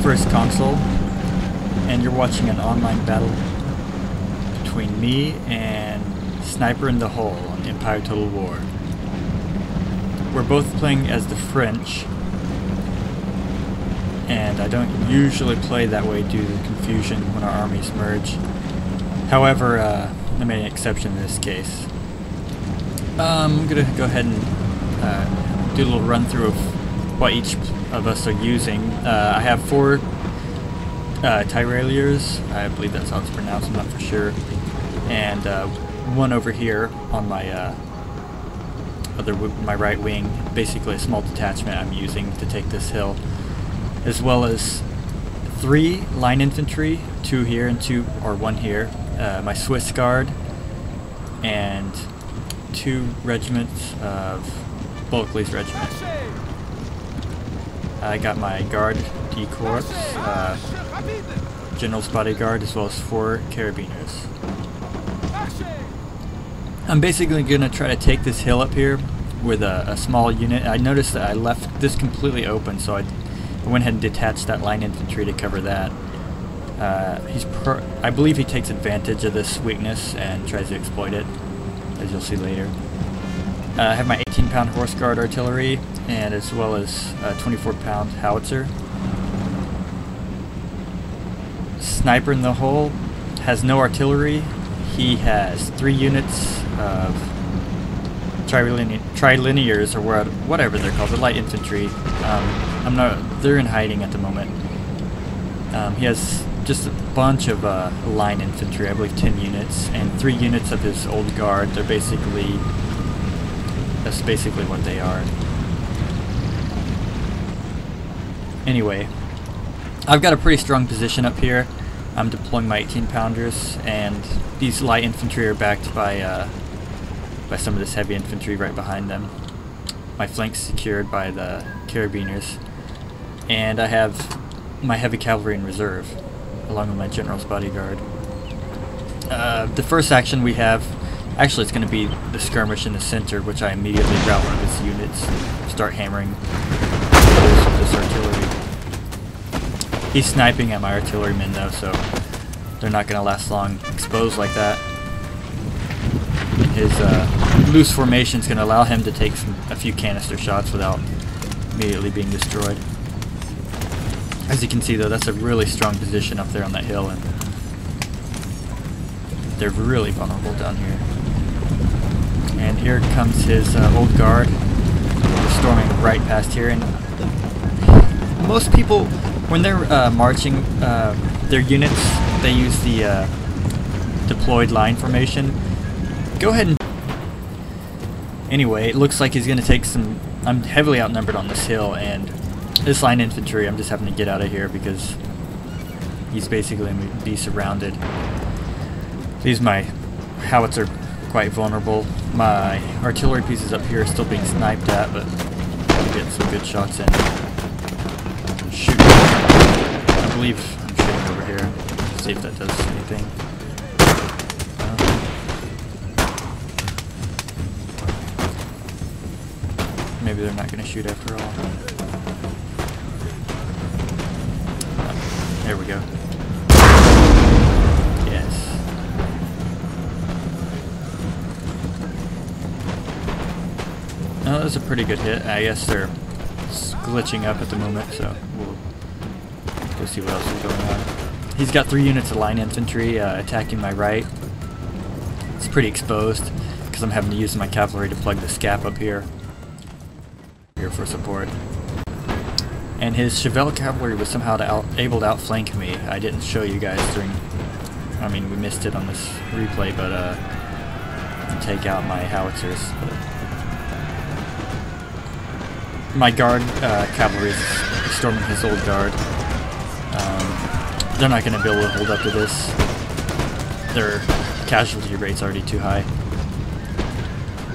first console, and you're watching an online battle between me and Sniperinthehole on Empire Total War. We're both playing as the French, and I don't usually play that way due to the confusion when our armies merge. However, I made an exception in this case. I'm gonna go ahead and do a little run through of what each of us are using. I have 4 Tyraliers, I believe that's how it's pronounced, I'm not for sure, and one over here on my my right wing, basically a small detachment I'm using to take this hill, as well as 3 line infantry, 2 here and 1 here, my Swiss Guard, and 2 regiments of Bulkley's regiment. I got my Guard D Corps, General's Bodyguard, as well as 4 Carabiners. I'm basically going to try to take this hill up here with a small unit. I noticed that I left this completely open, so I went ahead and detached that line infantry to cover that. I believe he takes advantage of this weakness and tries to exploit it, as you'll see later. I have my 18-pound Horse Guard artillery, and as well as a 24-pound howitzer. Sniperinthehole has no artillery. He has 3 units of trilinears, or whatever they're called, the light infantry. They're in hiding at the moment. He has just a bunch of line infantry, I believe 10 units, and 3 units of his old guard. That's basically what they are. Anyway, I've got a pretty strong position up here. I'm deploying my 18-pounders, and these light infantry are backed by some of this heavy infantry right behind them. My flank's secured by the carabiners, and I have my heavy cavalry in reserve, along with my general's bodyguard. The first action we have, actually it's going to be the skirmish in the center, which I immediately route one of his units, start hammering with this artillery. He's sniping at my artillerymen though, so they're not going to last long exposed like that. His loose formation is going to allow him to take a few canister shots without immediately being destroyed. As you can see though, that's a really strong position up there on that hill, and they're really vulnerable down here. And here comes his old guard, storming right past here. And most people, when they're marching their units, they use the deployed line formation. Go ahead and... Anyway, it looks like he's going to take some... I'm heavily outnumbered on this hill, and this line infantry, I'm just having to get out of here because he's basically going to be surrounded. These my howitzer quite vulnerable. My artillery pieces up here are still being sniped at, but I'm getting some good shots in. Shoot. I believe I'm shooting over here. See if that does anything. Maybe they're not going to shoot after all. There we go. Yes. No, that was a pretty good hit. I guess they're glitching up at the moment, so we'll go see what else is going on. He's got 3 units of line infantry attacking my right. It's pretty exposed because I'm having to use my cavalry to plug this gap up here for support. And his Chevelle cavalry was somehow able to outflank me. I didn't show you guys during... I mean, we missed it on this replay, but to take out my howitzers. But my guard cavalry is storming his old guard. They're not going to be able to hold up to this. Their casualty rate's already too high.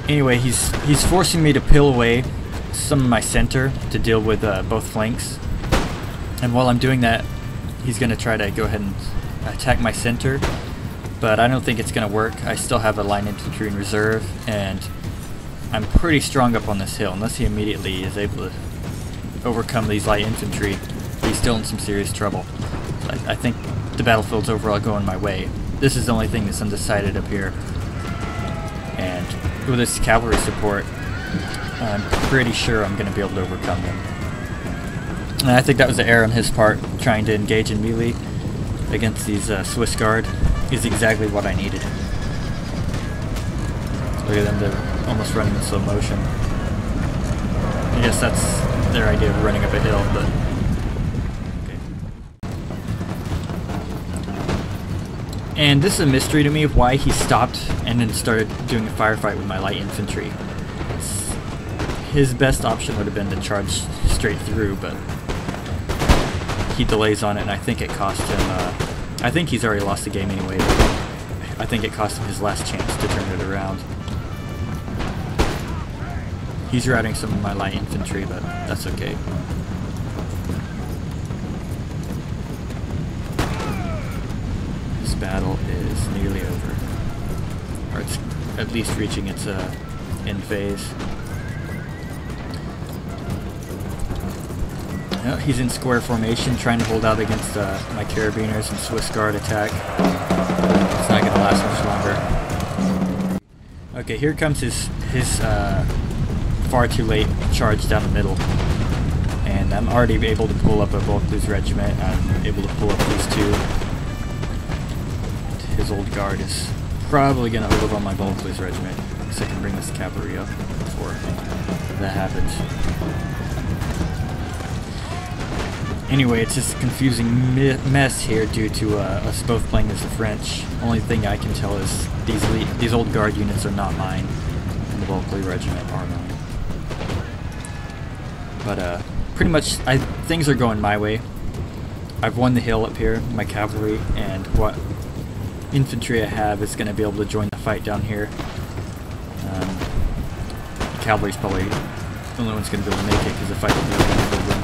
Anyway, he's forcing me to peel away some of my center to deal with both flanks, and while I'm doing that, he's going to try to go ahead and attack my center, but I don't think it's going to work. I still have a line infantry in reserve, and I'm pretty strong up on this hill. Unless he immediately is able to overcome these light infantry, he's still in some serious trouble. I think the battlefield's overall going my way. This is the only thing that's undecided up here. And with this cavalry support, I'm pretty sure I'm going to be able to overcome them. And I think that was an error on his part, trying to engage in melee against these Swiss Guard is exactly what I needed. Look at them, they're almost running in slow motion. I guess that's their idea of running up a hill, but... Okay. And this is a mystery to me of why he stopped and then started doing a firefight with my light infantry. His best option would have been to charge straight through, but he delays on it, and I think it cost him, I think he's already lost the game anyway, but I think it cost him his last chance to turn it around. He's routing some of my light infantry, but that's okay. This battle is nearly over. Or it's at least reaching its end phase. He's in square formation, trying to hold out against my carabiners and Swiss Guard attack. It's not going to last much longer. Okay, here comes his far too late charge down the middle. And I'm already able to pull up a Bulkley's regiment. I'm able to pull up these two. His old guard is probably going to overwhelm my Bulkley's regiment. So I can bring this cavalry up before that happens. Anyway, it's just a confusing mess here due to us both playing as the French. Only thing I can tell is these old guard units are not mine, and the Bulkley regiment are mine. But pretty much, things are going my way. I've won the hill up here, my cavalry, and what infantry I have is going to be able to join the fight down here. The cavalry's probably the only one's going to be able to make it because the fight will be over for them.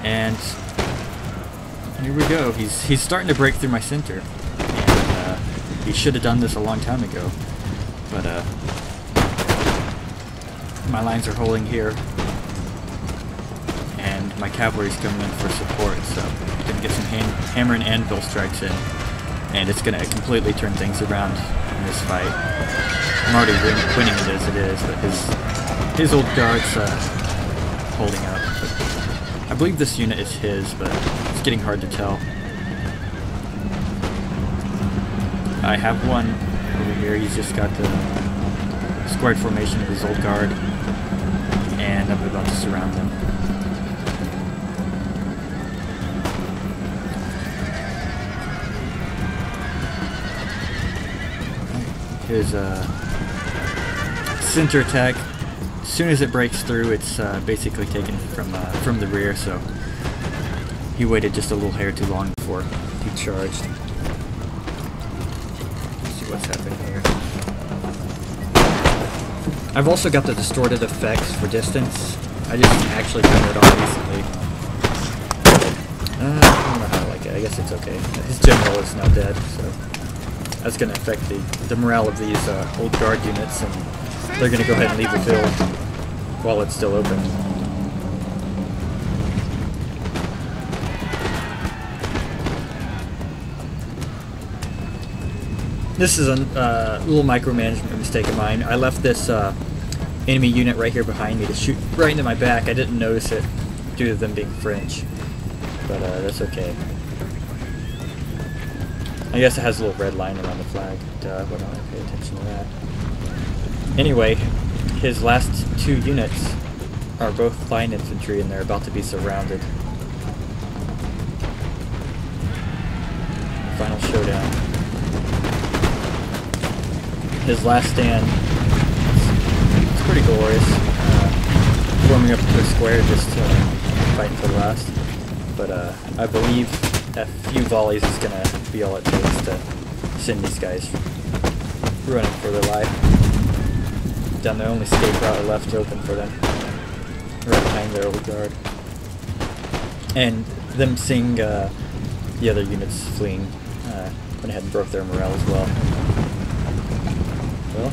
And here we go. He's starting to break through my center, and he should have done this a long time ago. But my lines are holding here, and my cavalry's coming in for support. So I'm gonna get some hammer and anvil strikes in, and it's gonna completely turn things around in this fight. I'm already winning it as it is, but his old guard's holding up. I believe this unit is his, but it's getting hard to tell. I have one over here. He's just got the squared formation of his old guard, and I'm about to surround them. Here's a center attack. As soon as it breaks through, it's basically taken from the rear, so he waited just a little hair too long before he charged. Let's see what's happening here. I've also got the distorted effects for distance. I just actually turned it on recently. I don't know how I like it. I guess it's okay. His general is now dead, so that's going to affect the morale of these old guard units, and they're going to go ahead and leave the field while it's still open. This is a little micromanagement mistake of mine. I left this enemy unit right here behind me to shoot right into my back. I didn't notice it due to them being French, but that's okay. I guess it has a little red line around the flag. Duh, why don't I pay attention to that? Anyway, his last two units are both line infantry, and they're about to be surrounded. Final showdown. His last stand, it's pretty glorious. Forming up to a square, just fighting for the last. But I believe a few volleys is going to be all it takes to send these guys running for their life. Down the only escape route left open for them, right behind their old guard. And them seeing the other units fleeing went ahead and broke their morale as well. Well,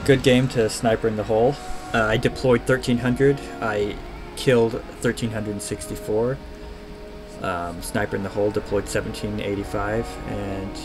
good game to Sniper in the Hole. I deployed 1300. I killed 1,364. Sniper in the hole deployed 1785, and